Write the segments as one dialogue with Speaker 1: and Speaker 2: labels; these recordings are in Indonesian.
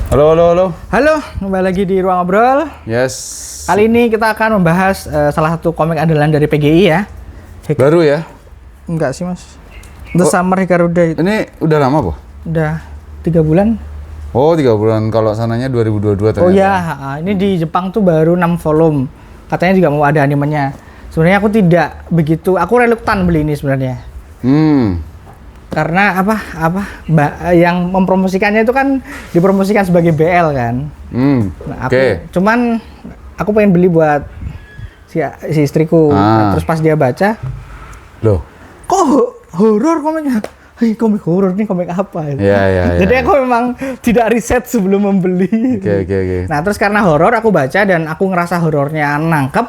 Speaker 1: Halo, halo, halo.
Speaker 2: Halo, kembali lagi di Ruang Ngobrol.
Speaker 1: Yes.
Speaker 2: Kali ini kita akan membahas salah satu komik andalan dari PGI ya.
Speaker 1: Baru ya?
Speaker 2: Enggak sih mas. The Summer Hikaruda itu.
Speaker 1: Ini udah lama, Po?
Speaker 2: Udah 3 bulan.
Speaker 1: Oh, 3 bulan. Kalau sananya 2022 ternyata.
Speaker 2: Oh ya, ini di Jepang tuh baru 6 volume. Katanya juga mau ada animenya. Sebenarnya aku tidak begitu, aku reluctant beli ini sebenarnya. Karena yang mempromosikannya itu kan dipromosikan sebagai BL kan. Nah, cuman aku pengen beli buat si istriku. Nah, terus pas dia baca,
Speaker 1: loh,
Speaker 2: kok horor komiknya? Komik horor nih, komik apa?
Speaker 1: Iya.
Speaker 2: Jadi aku memang tidak riset sebelum membeli.
Speaker 1: Oke.
Speaker 2: Nah, terus karena horor aku baca dan aku ngerasa horornya nangkep.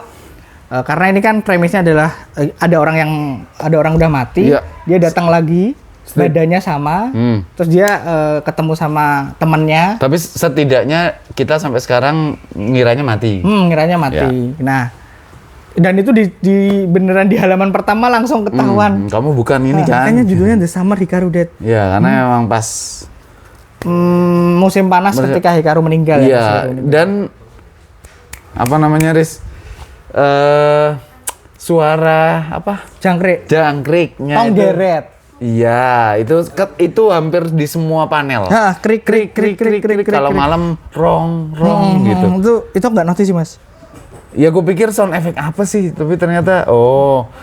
Speaker 2: Karena ini kan premisnya adalah ada orang udah mati, dia datang lagi. Badannya sama, terus dia ketemu sama temennya.
Speaker 1: Tapi setidaknya kita sampai sekarang ngiranya mati.
Speaker 2: Ngiranya mati. Ya. Nah, dan itu di beneran di halaman pertama langsung ketahuan.
Speaker 1: Kamu bukan ini kan?
Speaker 2: Makanya judulnya The Summer Hikaruda.
Speaker 1: Ya, karena memang pas
Speaker 2: musim panas ketika Hikaru meninggal.
Speaker 1: Iya. Dan apa namanya, Riz? Suara apa? Jangkriknya.
Speaker 2: Tonggeret.
Speaker 1: Iya, itu hampir di semua panel.
Speaker 2: Krik.
Speaker 1: Kalau malam rong gitu.
Speaker 2: Itu nggak notice sih mas.
Speaker 1: Ya gue pikir sound effect apa sih, tapi ternyata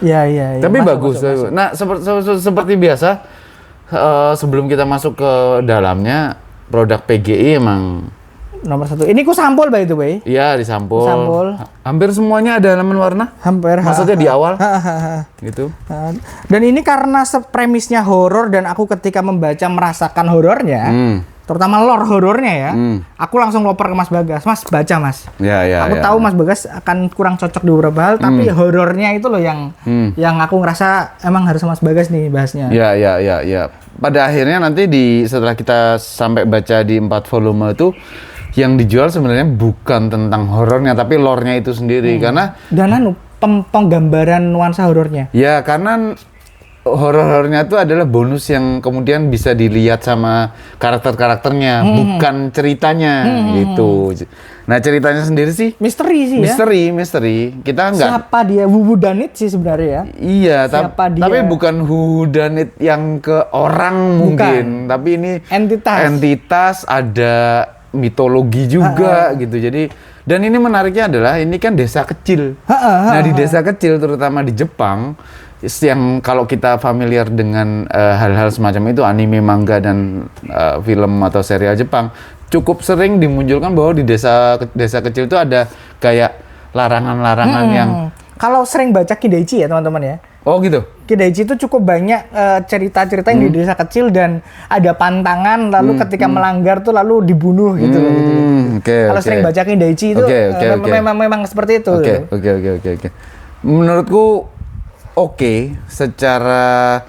Speaker 2: Iya.
Speaker 1: Tapi bagus. Masuk. Nah, seperti biasa, sebelum kita masuk ke dalamnya, produk PGI emang
Speaker 2: nomor 1. Ini ku sampul by the way.
Speaker 1: Iya, disampul. Hampir semuanya ada elemen warna.
Speaker 2: Hampir.
Speaker 1: Maksudnya di awal. Gitu.
Speaker 2: Dan ini karena premisnya horor dan aku ketika membaca merasakan horornya, terutama lore horornya ya, aku langsung loper ke Mas Bagas. Mas, baca Mas.
Speaker 1: Iya.
Speaker 2: Aku tahu Mas Bagas akan kurang cocok di beberapa hal, tapi horornya itu loh yang aku ngerasa emang harus Mas Bagas nih bahasnya.
Speaker 1: Iya. Pada akhirnya nanti setelah kita sampai baca di 4 volume itu, yang dijual sebenarnya bukan tentang horornya, tapi lore-nya itu sendiri. Karena penggambaran nuansa horornya. Ya, karena horor-horornya itu adalah bonus yang kemudian bisa dilihat sama karakter-karakternya, bukan ceritanya gitu. Nah, ceritanya sendiri sih
Speaker 2: misteri sih ya.
Speaker 1: Misteri. Kita nggak. Siapa
Speaker 2: dia? Whodunit sih sebenarnya ya.
Speaker 1: Iya, tapi bukan whodunit yang ke orang mungkin, tapi ini entitas ada mitologi juga gitu. Jadi, dan ini menariknya adalah ini kan desa kecil. Nah, di desa kecil terutama di Jepang, yang kalau kita familiar dengan hal-hal semacam itu, anime, manga dan film atau serial Jepang, cukup sering dimunculkan bahwa di desa kecil itu ada kayak larangan-larangan yang
Speaker 2: kalau sering baca Kidaichi ya teman-teman ya.
Speaker 1: Oh gitu.
Speaker 2: Kidaichi itu cukup banyak cerita-cerita yang di desa kecil dan ada pantangan lalu ketika melanggar tuh lalu dibunuh gitu loh. Kalau sering baca Kidaichi itu memang seperti itu.
Speaker 1: Oke. Menurutku secara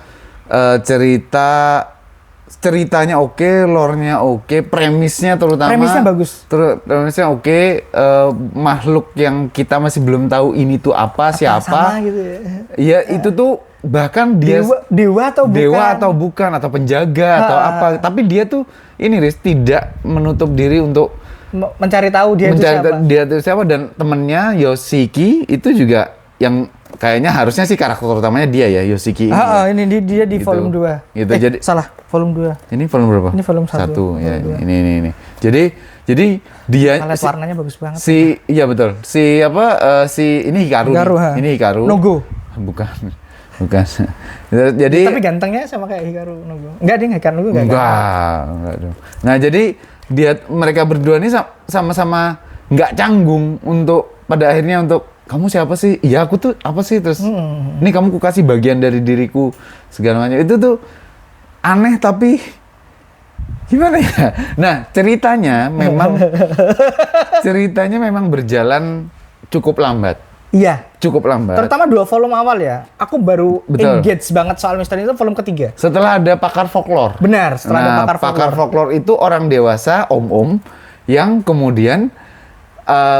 Speaker 1: ceritanya lore-nya premisnya terutama.
Speaker 2: Premisnya bagus.
Speaker 1: Premisnya makhluk yang kita masih belum tahu ini tuh siapa. Sama gitu ya. Iya, itu tuh bahkan dia
Speaker 2: dewa atau bukan
Speaker 1: atau penjaga atau apa. Tapi dia tuh Riz, tidak menutup diri untuk
Speaker 2: mencari tahu dia itu siapa.
Speaker 1: Dan temennya Yoshiki itu juga yang kayaknya harusnya sih karakter utamanya dia ya, Yoshiki ini.
Speaker 2: Ini dia di
Speaker 1: gitu.
Speaker 2: volume 2.
Speaker 1: Gitu. Jadi
Speaker 2: salah, volume 2.
Speaker 1: Ini volume berapa?
Speaker 2: Ini volume 1.
Speaker 1: Ya, ini. Jadi dia
Speaker 2: warnanya bagus banget.
Speaker 1: Iya betul. Ini Hikaru. Ini Hikaru.
Speaker 2: Nogo.
Speaker 1: Bukan. Jadi
Speaker 2: tapi gantengnya sama kayak Hikaru Nogo. Enggak, dia Hikaru Nogo
Speaker 1: enggak. Nah, jadi mereka berdua ini sama-sama enggak canggung untuk pada akhirnya untuk kamu siapa sih? Iya, aku tuh apa sih? Terus ini kamu kasih bagian dari diriku segala macam. Itu tuh aneh tapi gimana ya? Nah, ceritanya memang berjalan cukup lambat.
Speaker 2: Iya,
Speaker 1: cukup lambat.
Speaker 2: Terutama 2 volume awal ya. Aku baru engage banget soal misteri itu volume ketiga.
Speaker 1: Setelah ada pakar folklore.
Speaker 2: Benar, setelah ada
Speaker 1: pakar folklore itu orang dewasa, om-om yang kemudian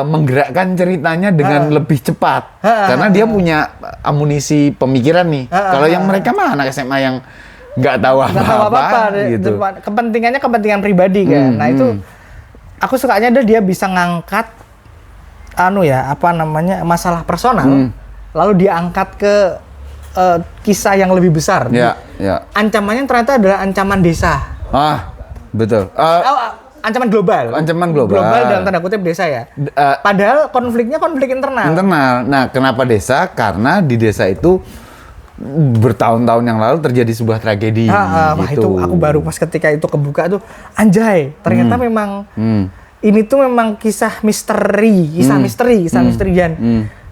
Speaker 1: menggerakkan ceritanya dengan lebih cepat. Karena dia punya amunisi pemikiran nih. Kalau yang mereka mah anak SMA yang nggak tahu apa-apa gitu.
Speaker 2: Kepentingannya kepentingan pribadi kan. Nah itu aku sukanya dia bisa ngangkat masalah personal, lalu dia angkat ke kisah yang lebih besar. Ancamannya ternyata adalah ancaman desa.
Speaker 1: Betul.
Speaker 2: Ancaman global. Global dalam tanda kutip desa ya. Padahal konfliknya konflik internal.
Speaker 1: Nah, kenapa desa? Karena di desa itu bertahun-tahun yang lalu terjadi sebuah tragedi.
Speaker 2: Itu aku baru pas ketika itu kebuka tuh, anjay, ternyata memang ini tuh memang kisah misteri dan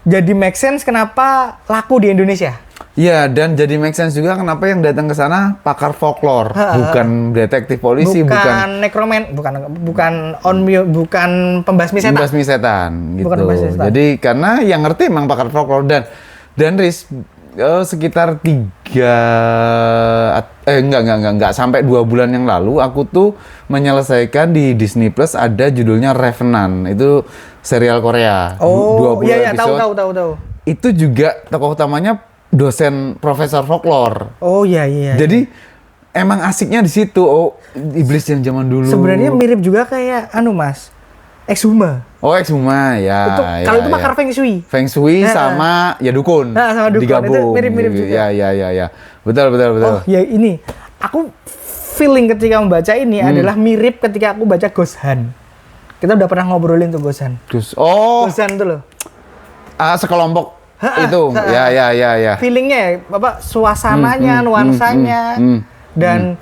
Speaker 2: jadi make sense kenapa laku di Indonesia.
Speaker 1: Iya, dan jadi make sense juga kenapa yang datang ke sana pakar folklore, bukan detektif polisi, bukan
Speaker 2: nekroman, bukan pembasmi setan.
Speaker 1: Gitu. Jadi karena yang ngerti emang pakar folklore dan Riz, sekitar enggak sampai 2 bulan yang lalu aku tuh menyelesaikan di Disney Plus ada judulnya Revenant. Itu serial Korea. 20 episode.
Speaker 2: Tahu.
Speaker 1: Itu juga tokoh utamanya dosen profesor folklore.
Speaker 2: Iya.
Speaker 1: Jadi emang asiknya di situ. Iblis yang zaman dulu.
Speaker 2: Sebenarnya mirip juga kayak Mas. Exhuma.
Speaker 1: Exhuma ya.
Speaker 2: Kalau itu pakar Feng Shui.
Speaker 1: Feng Shui sama dukun.
Speaker 2: Sama dukun
Speaker 1: digabung.
Speaker 2: Itu mirip-mirip juga.
Speaker 1: Ya. Betul.
Speaker 2: Ya ini. Aku feeling ketika membaca ini adalah mirip ketika aku baca Ghost Hunt. Kita udah pernah ngobrolin tuh Ghost Hunt. Ghost Hunt tuh loh.
Speaker 1: Sekelompok itu. Ya.
Speaker 2: Feelingnya suasananya, nuansanya dan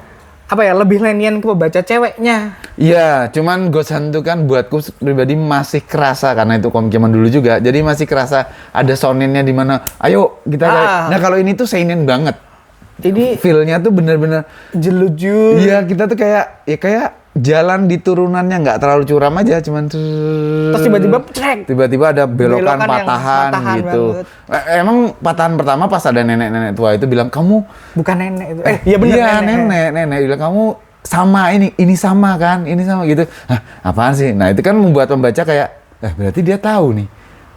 Speaker 2: lebih lenian ke pembaca ceweknya.
Speaker 1: Iya, cuman Ghost Hunt itu kan buatku pribadi masih kerasa karena itu komik zaman dulu juga. Jadi masih kerasa ada sonennya di mana ayo kita Nah, kalau ini tuh seinen banget. Ini feel-nya tuh bener-bener
Speaker 2: jelujur.
Speaker 1: Iya, kita tuh kayak jalan di turunannya nggak terlalu curam aja, cuman
Speaker 2: terus
Speaker 1: tiba-tiba ada belokan patahan gitu. Emang patahan pertama pas ada nenek-nenek tua itu bilang kamu
Speaker 2: bukan nenek itu. Iya benar.
Speaker 1: Iya nenek bilang kamu sama ini sama kan, ini sama gitu. Apaan sih? Nah itu kan membuat pembaca kayak berarti dia tahu nih.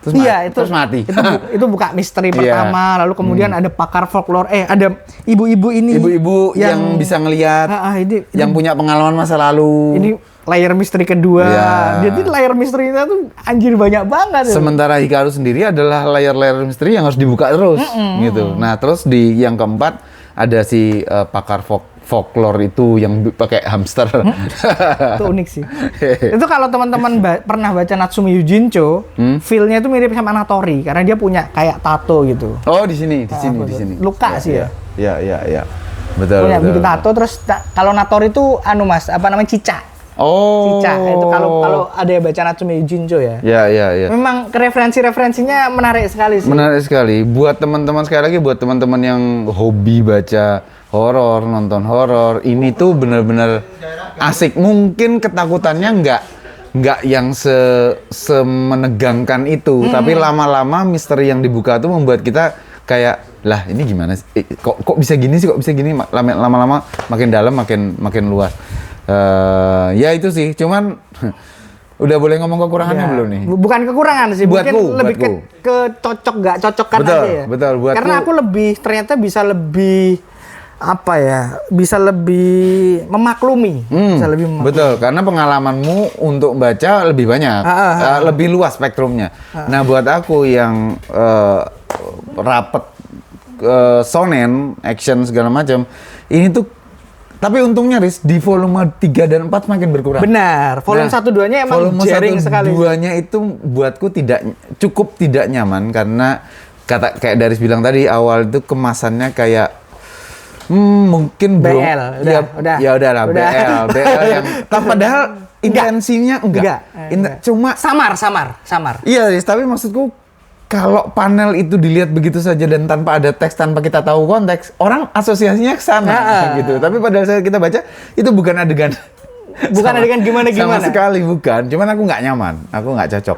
Speaker 1: Terus mati.
Speaker 2: Itu buka misteri pertama, lalu kemudian ada pakar folklore, ada ibu-ibu ini.
Speaker 1: Ibu-ibu yang bisa ngelihat, yang punya pengalaman masa lalu.
Speaker 2: Ini layer misteri kedua. Jadi layer misterinya tuh anjir banyak banget.
Speaker 1: Sementara Hikaru sendiri adalah layer-layer misteri yang harus dibuka terus, gitu. Nah terus di yang keempat ada si pakar folklore itu yang pakai hamster.
Speaker 2: Itu unik sih. Itu kalau teman-teman pernah baca Natsume Yujincho, feel-nya itu mirip sama Natori karena dia punya kayak tato gitu.
Speaker 1: Di sini.
Speaker 2: Luka sih ya.
Speaker 1: Iya. Betul.
Speaker 2: Punya bikin tato terus kalau Natori itu cica. Cica itu kalau ada yang baca Natsume Yujincho ya.
Speaker 1: Iya.
Speaker 2: Memang referensinya menarik sekali sih.
Speaker 1: Menarik sekali. Buat teman-teman sekali lagi buat teman-teman yang hobi baca horor, nonton horor, ini tuh benar-benar asik. Mungkin ketakutannya nggak yang semenegangkan itu, tapi lama-lama misteri yang dibuka tuh membuat kita kayak lah ini gimana sih? Kok bisa gini sih? Lama-lama makin dalam makin luas. Ya itu sih, cuman udah boleh ngomong kekurangannya belum nih?
Speaker 2: Bukan kekurangan sih, mungkin lebih ke cocok nggak cocokkan aja ya.
Speaker 1: Betul, buatku.
Speaker 2: Karena aku ternyata bisa lebih memaklumi.
Speaker 1: Betul, karena pengalamanmu untuk baca lebih banyak, lebih luas spektrumnya. Nah, buat aku yang rapet shonen, action segala macam, ini tuh tapi untungnya Riz, di volume 3 dan 4 makin berkurang.
Speaker 2: Benar, volume 1-2-nya emang jaring sekali.
Speaker 1: Volume 1-2-nya itu buatku cukup tidak nyaman karena kayak Daris bilang tadi awal itu kemasannya kayak mungkin
Speaker 2: BL,
Speaker 1: udah. BL yang padahal intensinya enggak. Cuma samar. Iya, tapi maksudku kalau panel itu dilihat begitu saja dan tanpa ada teks, tanpa kita tahu konteks, orang asosiasinya ke sana gitu. Tapi pada saat kita baca itu bukan adegan gimana. Sama sekali bukan. Cuman aku nggak nyaman, aku nggak cocok.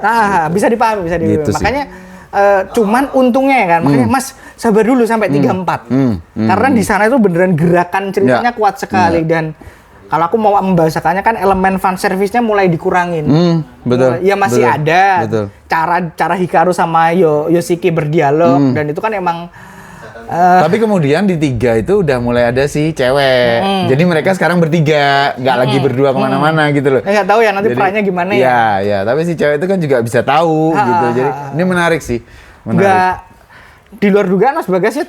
Speaker 2: Bisa dipahami.
Speaker 1: Gitu
Speaker 2: makanya cuman untungnya ya kan, makanya Mas sabar dulu sampai 3-4. Karena di sana itu beneran gerakan ceritanya kuat sekali dan kalau aku mau membahasakannya kan elemen fan service-nya mulai dikurangin.
Speaker 1: Betul.
Speaker 2: Ya masih ada
Speaker 1: betul.
Speaker 2: cara Hikaru sama Yoshiki berdialog dan itu kan emang
Speaker 1: Tapi kemudian di 3 itu udah mulai ada si cewek. Jadi mereka sekarang bertiga, nggak lagi berdua kemana-mana gitu loh.
Speaker 2: Nggak tahu ya nanti perannya gimana ya.
Speaker 1: Iya. Tapi si cewek itu kan juga bisa tahu gitu. Jadi ini menarik sih.
Speaker 2: Nggak, di luar dugaan Mas Bagas ya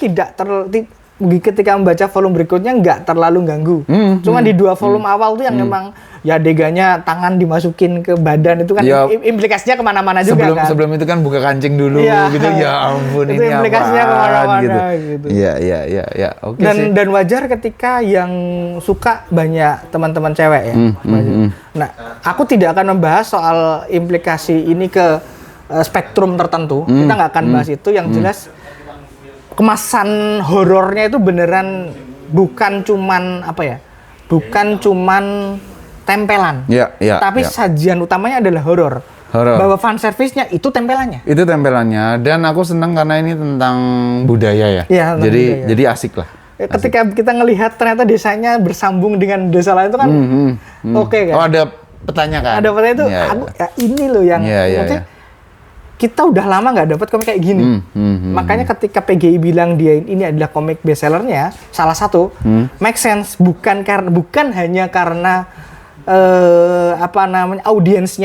Speaker 2: ketika membaca volume berikutnya nggak terlalu ganggu. Cuma di 2 volume awal tuh yang memang ya adegannya tangan dimasukin ke badan itu kan implikasinya kemana-mana juga kan.
Speaker 1: Sebelum itu kan buka kancing dulu gitu. Ya ampun,
Speaker 2: itu ini implikasinya kemana-mana gitu.
Speaker 1: Iya. Oke sih.
Speaker 2: Dan wajar ketika yang suka banyak teman-teman cewek ya. Nah, aku tidak akan membahas soal implikasi ini ke spektrum tertentu. Kita nggak akan bahas itu. Yang jelas kemasan horornya itu beneran bukan cuman tempelan. Tapi sajian utamanya adalah horor. Bahwa fan service-nya itu tempelannya.
Speaker 1: Itu tempelannya, dan aku senang karena ini tentang budaya ya. Jadi asik lah.
Speaker 2: Ketika kita ngelihat ternyata desanya bersambung dengan desa lain itu kan oke kan.
Speaker 1: Oh, ada petanya kan?
Speaker 2: Ada petanya itu ini loh yang maksudnya kita udah lama nggak dapat komik kayak gini. Makanya ketika PGI bilang dia ini adalah komik bestsellernya, salah satu make sense bukan hanya karena audiens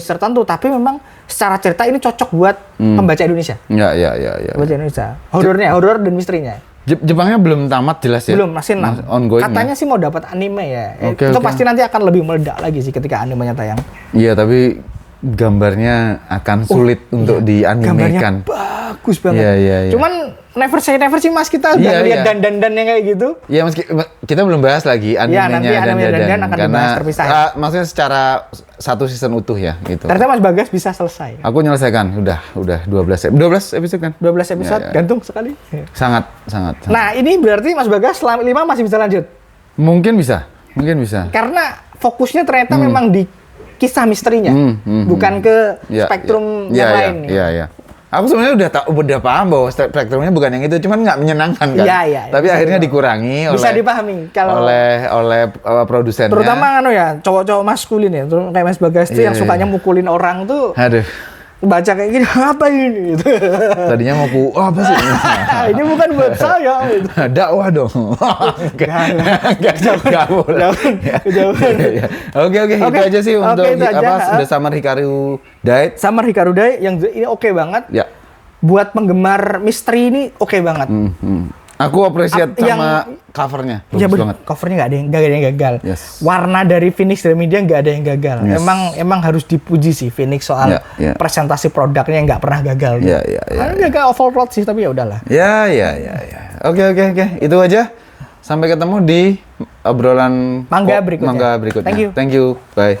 Speaker 2: tertentu, tapi memang secara cerita ini cocok buat pembaca Indonesia.
Speaker 1: Iya.
Speaker 2: Pembaca Indonesia. Horor dan misterinya.
Speaker 1: Jepangnya belum tamat jelas ya?
Speaker 2: Belum, masih
Speaker 1: ongoing.
Speaker 2: Katanya sih mau dapat anime ya. Itu pasti nanti akan lebih meledak lagi sih ketika animenya tayang.
Speaker 1: Iya, tapi gambarnya akan sulit untuk dianimekan.
Speaker 2: Gambarnya bagus banget.
Speaker 1: Iya.
Speaker 2: Cuman never say never sih Mas, kita udah lihat dandan-dandan yang kayak gitu.
Speaker 1: Iya, meski kita belum bahas lagi animenya
Speaker 2: nanti dandan akan dibahas terpisah.
Speaker 1: Maksudnya secara satu season utuh ya gitu.
Speaker 2: Ternyata Mas Bagas bisa selesai.
Speaker 1: Aku menyelesaikan, udah 12 episode kan?
Speaker 2: 12 episode, gantung sekali.
Speaker 1: Sangat.
Speaker 2: Nah, ini berarti Mas Bagas selama 5 masih bisa lanjut?
Speaker 1: Mungkin bisa.
Speaker 2: Karena fokusnya ternyata memang di kisah misterinya, bukan ke spektrum yang lain.
Speaker 1: Iya. Aku sebenarnya udah paham bahwa spektrumnya bukan yang itu, cuman nggak menyenangkan kan.
Speaker 2: Iya.
Speaker 1: Tapi akhirnya dikurangi
Speaker 2: bisa dipahami kalau
Speaker 1: oleh produsennya.
Speaker 2: Terutama cowok-cowok maskulin ya, kayak Mas Bagas tuh yang sukanya mukulin orang tuh.
Speaker 1: Aduh.
Speaker 2: Baca kayak gini, apa ini? Gitu.
Speaker 1: Tadinya mau apa sih?
Speaker 2: Ini bukan buat saya. Gitu.
Speaker 1: Dakwah dong. Enggak boleh. Oke, itu aja sih untuk The Summer Hikaru Died.
Speaker 2: Summer Hikaru Died yang ini oke banget.
Speaker 1: Ya.
Speaker 2: Buat penggemar misteri ini oke banget.
Speaker 1: Aku appreciate sama covernya, bagus banget.
Speaker 2: Covernya nggak ada yang gagal.
Speaker 1: Yes.
Speaker 2: Warna dari Phoenix Media nggak ada yang gagal.
Speaker 1: Yes.
Speaker 2: Emang harus dipuji sih Phoenix soal presentasi produknya nggak pernah gagal. Karena gagal overplot sih, tapi ya udahlah.
Speaker 1: Ya. Oke. Itu aja. Sampai ketemu di obrolan
Speaker 2: manga berikutnya.
Speaker 1: Thank you. Bye.